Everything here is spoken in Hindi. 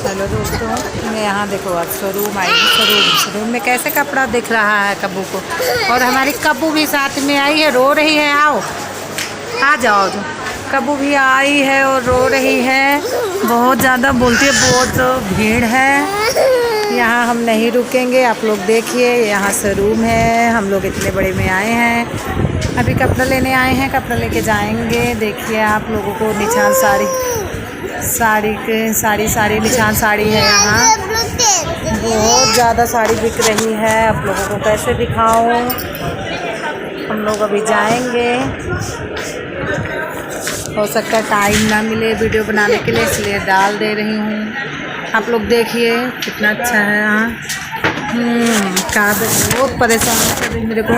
हेलो दोस्तों, मैं यहाँ देखो अब शोरूम आई हूँ। शोरूम में कैसे कपड़ा दिख रहा है कब्बू को, और हमारी कब्बू भी साथ में आई है, रो रही है। आओ आ जाओ जो कब्बू भी आई है और रो रही है, बहुत ज़्यादा बोलती है। बहुत भीड़ है यहाँ, हम नहीं रुकेंगे। आप लोग देखिए, यहाँ शोरूम है, हम लोग इतने बड़े में आए हैं। अभी कपड़ा लेने आए हैं, कपड़ा लेके जाएंगे। देखिए आप लोगों को निशान साड़ी निशान साड़ी है यहाँ, बहुत ज़्यादा साड़ी बिक रही है। आप लोगों को कैसे दिखाऊं, हम लोग अभी जाएंगे। हो सकता है टाइम ना मिले वीडियो बनाने के लिए, इसलिए डाल दे रही हूँ। आप लोग देखिए कितना अच्छा है यहाँ। बहुत परेशान कर रही मेरे को।